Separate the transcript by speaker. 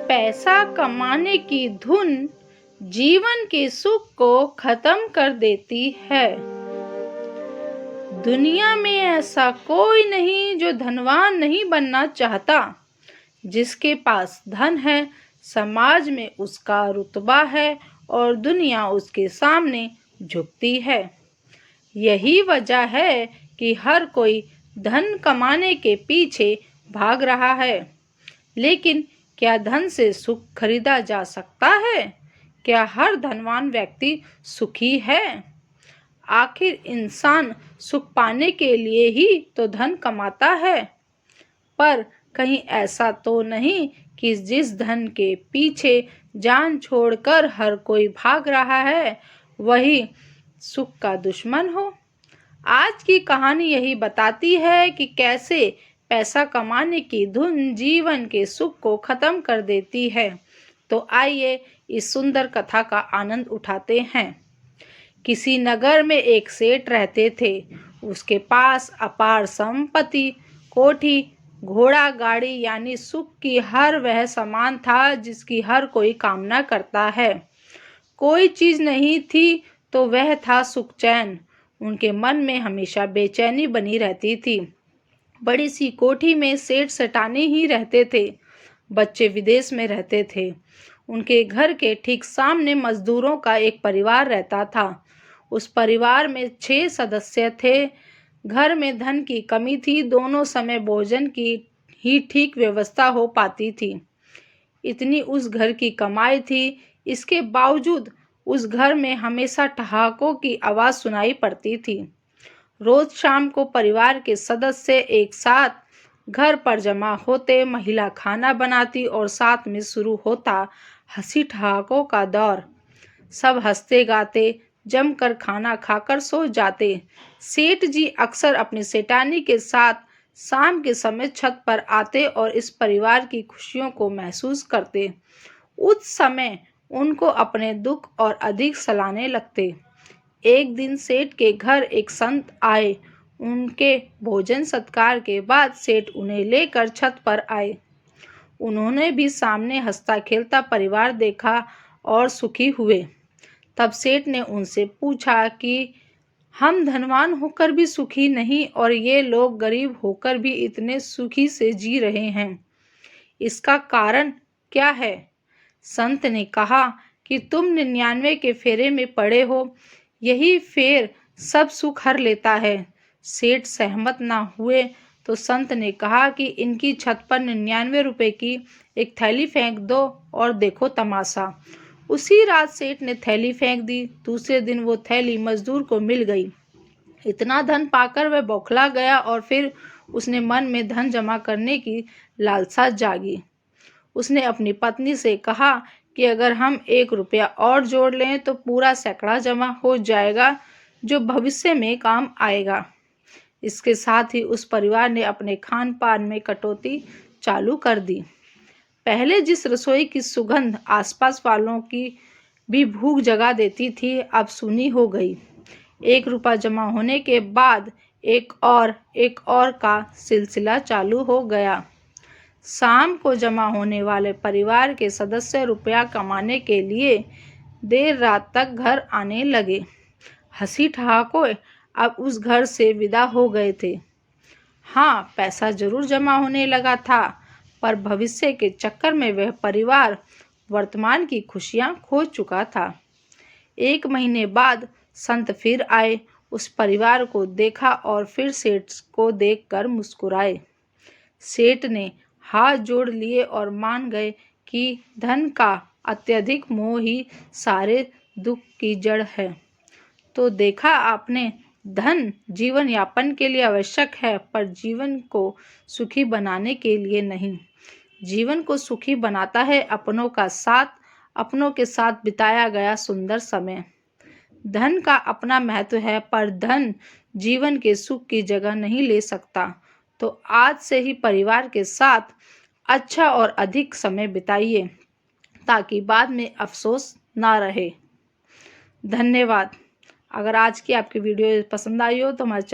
Speaker 1: पैसा कमाने की धुन जीवन के सुख को खत्म कर देती है। दुनिया में ऐसा कोई नहीं जो धनवान नहीं बनना चाहता। जिसके पास धन है, समाज में उसका रुतबा है और दुनिया उसके सामने झुकती है। यही वजह है कि हर कोई धन कमाने के पीछे भाग रहा है। लेकिन क्या धन से सुख खरीदा जा सकता है? क्या हर धनवान व्यक्ति सुखी है? आखिर इंसान सुख पाने के लिए ही तो धन कमाता है। पर कहीं ऐसा तो नहीं कि जिस धन के पीछे जान छोड़कर हर कोई भाग रहा है वही सुख का दुश्मन हो। आज की कहानी यही बताती है कि कैसे पैसा कमाने की धुन जीवन के सुख को खत्म कर देती है। तो आइए इस सुंदर कथा का आनंद उठाते हैं। किसी नगर में एक सेठ रहते थे। उसके पास अपार संपत्ति, कोठी, घोड़ा गाड़ी यानी सुख की हर वह सामान था जिसकी हर कोई कामना करता है। कोई चीज नहीं थी तो वह था सुख चैन। उनके मन में हमेशा बेचैनी बनी रहती थी। बड़ी सी कोठी में सेठ सेठानी ही रहते थे। बच्चे विदेश में रहते थे। उनके घर के ठीक सामने मजदूरों का एक परिवार रहता था। उस परिवार में 6 सदस्य थे। घर में धन की कमी थी। दोनों समय भोजन की ही ठीक व्यवस्था हो पाती थी। इतनी उस घर की कमाई थी। इसके बावजूद उस घर में हमेशा ठहाकों की आवाज़ सुनाई पड़ती थी। रोज शाम को परिवार के सदस्य एक साथ घर पर जमा होते, महिला खाना बनाती और साथ में शुरू होता हंसी ठहाकों का दौर। सब हंसते गाते जमकर खाना खाकर सो जाते। सेठ जी अक्सर अपनी सेठानी के साथ शाम के समय छत पर आते और इस परिवार की खुशियों को महसूस करते। उस समय उनको अपने दुख और अधिक सलाने लगते। एक दिन सेठ के घर एक संत आए। उनके भोजन सत्कार के बाद सेठ उन्हें लेकर छत पर आए। उन्होंने भी सामने हंसता खेलता परिवार देखा और सुखी हुए। तब सेठ ने उनसे पूछा कि हम धनवान होकर भी सुखी नहीं और ये लोग गरीब होकर भी इतने सुखी से जी रहे हैं, इसका कारण क्या है? संत ने कहा कि तुम 99 के फेरे में पड़े हो, यही फेर सब सुख हर लेता है। सेठ सहमत ना हुए तो संत ने कहा कि इनकी छत पर 99 रुपए की एक थैली फेंक दो और देखो तमाशा। उसी रात सेठ ने थैली फेंक दी। दूसरे दिन वो थैली मजदूर को मिल गई। इतना धन पाकर वह बौखला गया और फिर उसने मन में धन जमा करने की लालसा जागी। उसने अपनी पत्नी से कहा कि अगर हम 1 रुपया और जोड़ लें तो पूरा सैकड़ा जमा हो जाएगा जो भविष्य में काम आएगा। इसके साथ ही उस परिवार ने अपने खान पान में कटौती चालू कर दी। पहले जिस रसोई की सुगंध आसपास वालों की भी भूख जगा देती थी, अब सूनी हो गई। 1 रुपया जमा होने के बाद एक और का सिलसिला चालू हो गया। शाम को जमा होने वाले परिवार के सदस्य रुपया कमाने के लिए देर रात तक घर आने लगे। हंसी ठहाकों अब उस घर से विदा हो गए थे। हाँ, पैसा जरूर जमा होने लगा था, पर भविष्य के चक्कर में वह परिवार वर्तमान की खुशियां खो चुका था। 1 महीने बाद संत फिर आए। उस परिवार को देखा और फिर सेठ को देखकर मुस्कुराए। सेठ ने हाथ जोड़ लिए और मान गए कि धन का अत्यधिक मोह ही सारे दुख की जड़ है। तो देखा आपने, धन जीवन यापन के लिए आवश्यक है, पर जीवन को सुखी बनाने के लिए नहीं। जीवन को सुखी बनाता है अपनों का साथ, अपनों के साथ बिताया गया सुंदर समय। धन का अपना महत्व है, पर धन जीवन के सुख की जगह नहीं ले सकता। तो आज से ही परिवार के साथ अच्छा और अधिक समय बिताइए ताकि बाद में अफसोस ना रहे। धन्यवाद। अगर आज की आपकी वीडियो पसंद आई हो तो हमारे चैनल